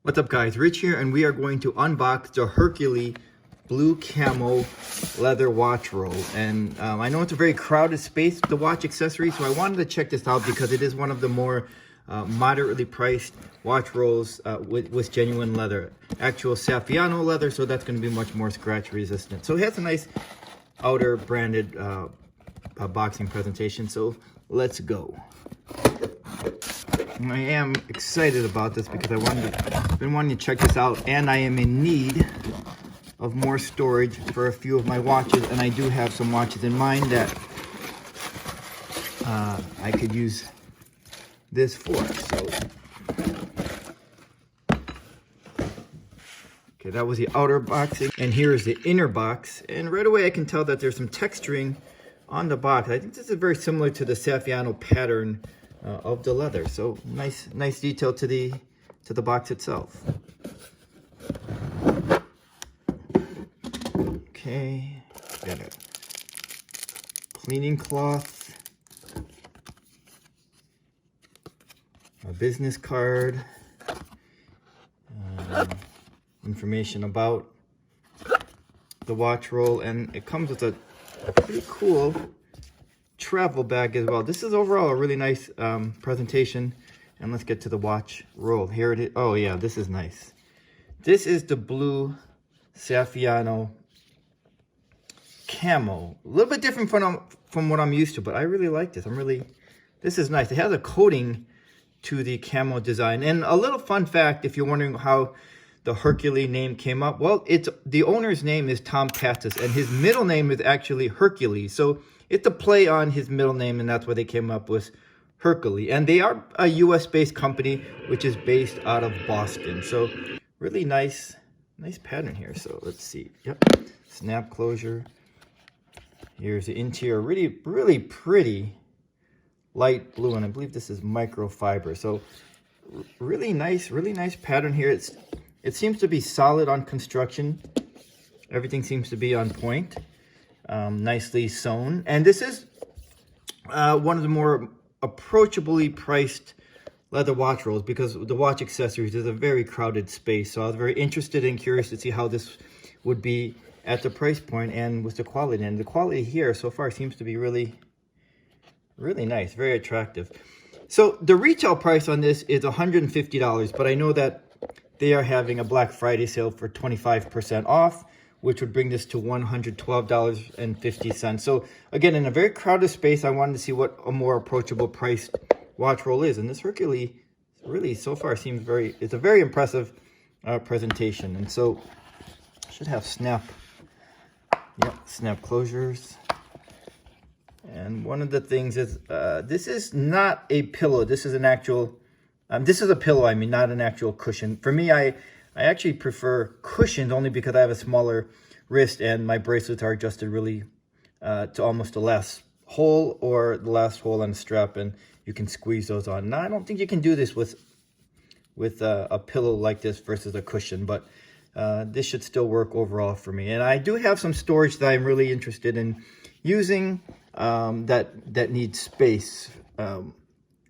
What's up guys, Rich here, and we are going to unbox the Hercalley blue camo leather watch roll. And I know it's a very crowded space, the watch accessory, so I wanted to check this out because it is one of the more moderately priced watch rolls with genuine leather. Actual saffiano leather, so that's going to be much more scratch resistant. So it has a nice outer branded boxing presentation, so let's go. I am excited about this because I've been wanting to check this out, and I am in need of more storage for a few of my watches, and I do have some watches in mind that I could use this for. So, okay, that was the outer boxing, and here is the inner box, and right away I can tell that there's some texturing on the box. I think this is very similar to the saffiano pattern of the leather, so nice detail to the box itself. Okay, got a cleaning cloth, a business card, information about the watch roll, and it comes with a pretty cool travel bag as well. This is overall a really nice presentation. And let's get to the watch roll. Here it is. Oh yeah, this is nice. This is the blue saffiano camo. A little bit different from what I'm used to, but I really like this. This is nice. It has a coating to the camo design. And a little fun fact, if you're wondering how the Hercalley name came up, well, the owner's name is Tom Pastis, and his middle name is actually Hercalley. So it's a play on his middle name, and that's why they came up with Hercalley. And they are a US-based company, which is based out of Boston. So really nice pattern here. So let's see. Yep, snap closure. Here's the interior, really pretty light blue, and I believe this is microfiber. So really nice pattern here. It seems to be solid on construction. Everything seems to be on point. Nicely sewn, and this is one of the more approachably priced leather watch rolls, because the watch accessories is a very crowded space. So I was very interested and curious to see how this would be at the price point and with the quality. And the quality here so far seems to be really nice, very attractive. So the retail price on this is $150, but I know that they are having a Black Friday sale for 25% off, which would bring this to $112.50. So again, in a very crowded space, I wanted to see what a more approachable priced watch roll is. And this Hercalley really so far seems it's a very impressive presentation. And so should have snap closures. And one of the things is, this is not a pillow. This is an actual, this is a pillow, I mean, not an actual cushion. For me, I actually prefer cushions only because I have a smaller wrist and my bracelets are adjusted really to almost the last hole or the last hole on the strap, and you can squeeze those on. Now, I don't think you can do this with a pillow like this versus a cushion, but this should still work overall for me. And I do have some storage that I'm really interested in using that needs space.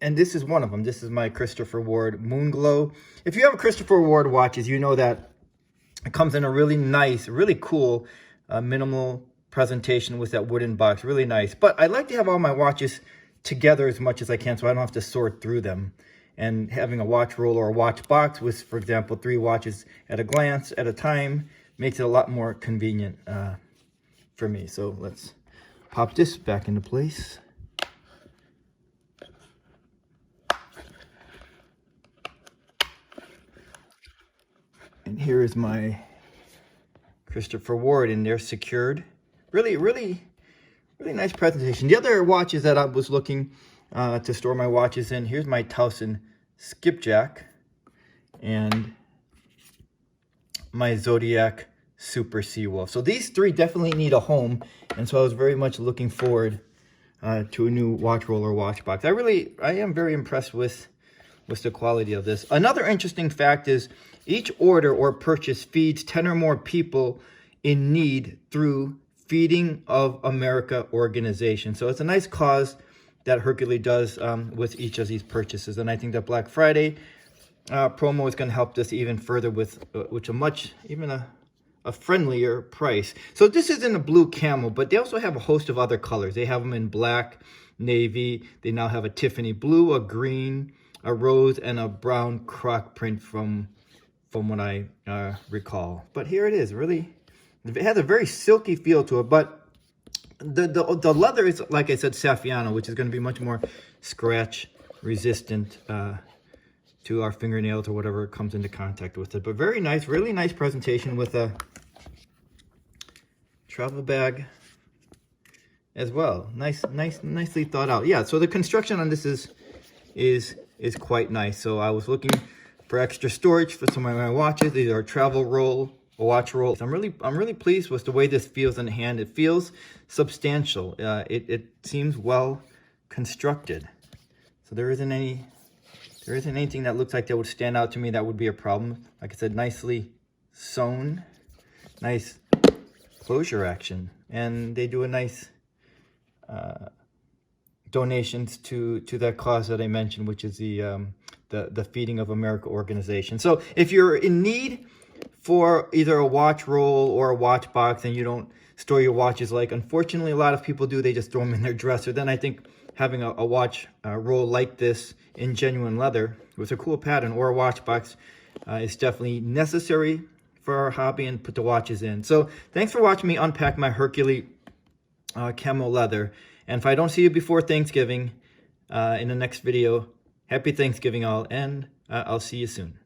And this is one of them. This is my Christopher Ward Moonglow. If you have a Christopher Ward watches, you know that it comes in a really nice, really cool, minimal presentation with that wooden box. Really nice. But I like to have all my watches together as much as I can so I don't have to sort through them. And having a watch roll or a watch box with, for example, 3 watches at a glance at a time makes it a lot more convenient for me. So let's pop this back into place. And here is my Christopher Ward, and they're secured. Really nice presentation. The other watches that I was looking to store my watches in, here's my Towson Skipjack and my Zodiac Super Seawolf. So these 3 definitely need a home, and so I was very much looking forward to a new watch roll or watch box. I am very impressed with the quality of this. Another interesting fact is each order or purchase feeds 10 or more people in need through Feeding of America organization. So it's a nice cause that Hercalley does with each of these purchases. And I think that Black Friday promo is going to help this even further with which a much, even a friendlier price. So this is in a blue camel, but they also have a host of other colors. They have them in black, navy. They now have a Tiffany blue, a green, a rose, and a brown croc print from what I recall. But here it is. Really, it has a very silky feel to it, but the leather is, like I said, saffiano, which is going to be much more scratch resistant to our fingernails or whatever comes into contact with it. But very nice, really nice presentation with a travel bag as well. Nicely thought out. Yeah, so the construction on this is quite nice. So I was looking for extra storage for some of my watches. These are travel roll, watch roll. I'm really pleased with the way this feels in the hand. It feels substantial. It seems well constructed. So there isn't anything that looks like that would stand out to me that would be a problem. Like I said, nicely sewn, nice closure action, and they do a nice donations to that cause that I mentioned, which is the Feeding of America organization. So if you're in need for either a watch roll or a watch box and you don't store your watches, like unfortunately a lot of people do, they just throw them in their dresser, then I think having a watch roll like this in genuine leather with a cool pattern or a watch box is definitely necessary for our hobby and put the watches in. So thanks for watching me unpack my Hercalley camo leather. And if I don't see you before Thanksgiving in the next video, happy Thanksgiving all, and I'll see you soon.